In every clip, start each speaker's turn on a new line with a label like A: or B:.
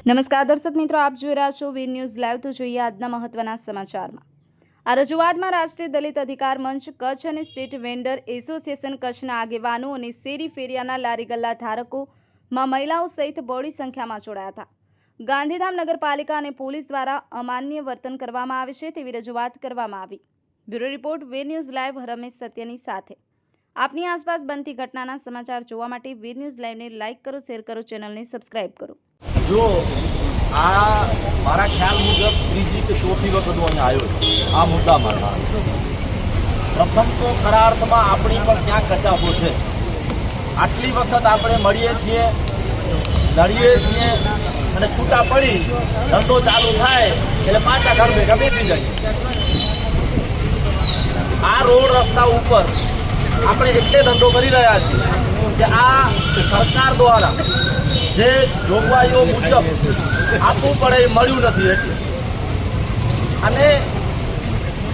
A: નમસ્કાર દર્શક મિત્રો, આપ જોઈ રહ્યા છો વીર ન્યૂઝ લાઈવ। તો જોઈએ આજના મહત્વના સમાચારમાં। આ રજૂઆતમાં રાષ્ટ્રીય દલિત અધિકાર મંચ કચ્છ અને સ્ટ્રીટ વેન્ડર એસોસિએશન કચ્છના આગેવાનો અને શેરી ફેરિયાના લારી ગલ્લા ધારકોમાં મહિલાઓ સહિત બહોળી સંખ્યામાં જોડાયા હતા। ગાંધીધામ નગરપાલિકા અને પોલીસ દ્વારા અમાન્ય વર્તન કરવામાં આવે છે તેવી રજૂઆત કરવામાં આવી। બ્યુરો રિપોર્ટ વીર ન્યૂઝ લાઈવ રમેશ સત્યની સાથે। આપની આસપાસ બનતી ઘટનાના સમાચાર જોવા માટે વીર ન્યૂઝ લાઈવને લાઇક કરો, શેર કરો, ચેનલને સબસ્ક્રાઇબ કરો।
B: જો આ મારા ખ્યાલ મુજબ ત્રીજી કે ચોથી વખત હું અહીંયા આવ્યો છું આ મુદ્દા માટે। પ્રથમ તો ખરા અર્થમાં આપણી પણ ક્યાં કચાશો છે। આટલી વખત આપણે મળીએ છીએ, લડીએ છીએ અને છૂટા પડી ધંધો ચાલુ થાય એટલે પાછા ઘર ભેગા બેસી જાય। આ રોડ રસ્તા ઉપર આપણે એટલે ધંધો કરી રહ્યા છીએ કે આ સરકાર દ્વારા જે જોગવાઈઓ મુજબ આપવું પડે એ મળ્યું નથી એટલે, અને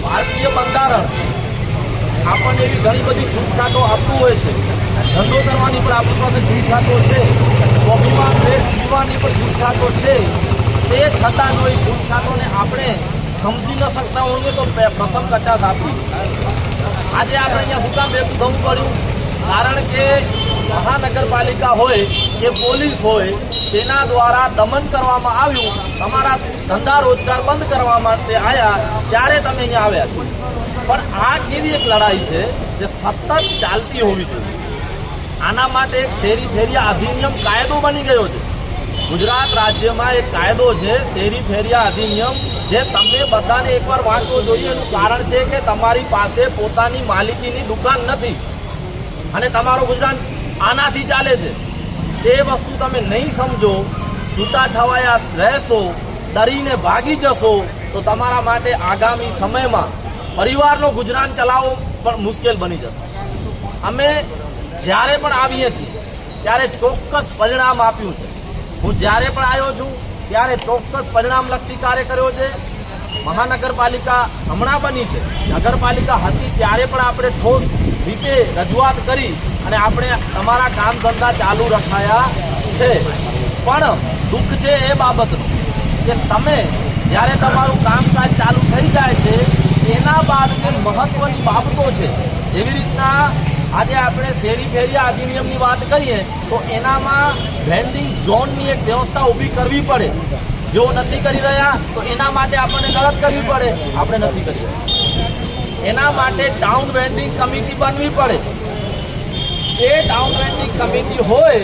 B: ભારતીય બંધારણ આપણને એવી ઘણી બધી છૂટછાટો આપતું હોય છે। ધંધો કરવાની પણ આપણી પાસે છૂટછાટો છે, સ્વાભિમાન દેશ જીવવાની પણ છૂટછાટો છે। તે છતાંનો એ છૂટછાટોને આપણે સમજી ન શકતા હોઈએ તો પ્રથમ કચાશ આપી। આજે આપણે અહીંયા શું કામ ભેગું થવું પડ્યું? કારણ કે મહાનગરપાલિકા હોય કે પોલીસ હોય તેના દ્વારા દમન કરવામાં આવ્યું। તમારા ધંધા રોજગાર બંધ કરવા માટે આવ્યા ત્યારે તમે અહીંયા આવ્યા છો। પણ આ કેવી એક લડાઈ છે જે સતત ચાલતી હોવી જોઈએ। આના માટે એક શેરી ફેરિયા અધિનિયમ કાયદો બની ગયો છે। ગુજરાત રાજ્યમાં એક કાયદો છે શેરી ફેરિયા અધિનિયમ, જે તમે બધાને એકવાર વાંચવો જોઈએ। એનું કારણ છે કે તમારી પાસે પોતાની માલિકીની દુકાન નથી અને તમારો ગુજરાન આનાથી ચાલે છે। એ વસ્તુ તમે નહીં સમજો, છૂટાછવાયા રહેશો, ડરીને ભાગી જશો તો તમારા માટે આગામી સમયમાં પરિવારનો ગુજરાન ચલાવવો પણ મુશ્કેલ બની જશે। અમે જ્યારે પણ આવીએ છીએ ત્યારે ચોક્કસ પરિણામ આપ્યું છે। હું જ્યારે પણ આવ્યો છું ત્યારે ચોક્કસ પરિણામલક્ષી કાર્ય કર્યો છે। મહાનગરપાલિકા હમણાં બની છે, નગરપાલિકા હતી ત્યારે પણ આપણે ઠોસ રીતે રજૂઆત કરી અને આપણે તમારા કામ ધંધા ચાલુ રખાયા છે। પણ દુઃખ છે એ બાબતનું કે તમે જ્યારે તમારું કામકાજ ચાલુ થઈ જાય છે એના બાદ જે મહત્વની બાબતો છે, જેવી રીતના આજે આપણે શેરી ફેરિયા અધિનિયમની વાત કરીએ તો એનામાં વેન્ડિંગ ઝોનની એક વ્યવસ્થા ઊભી કરવી પડે। જો નથી કરી રહ્યા તો એના માટે આપણને લડત કરવી પડે, આપણે નથી કરી રહ્યા। એના માટે ટાઉન વેન્ડિંગ કમિટી બનવી પડે। એ ટાઉન વેન્ડિંગ કમિટી હોય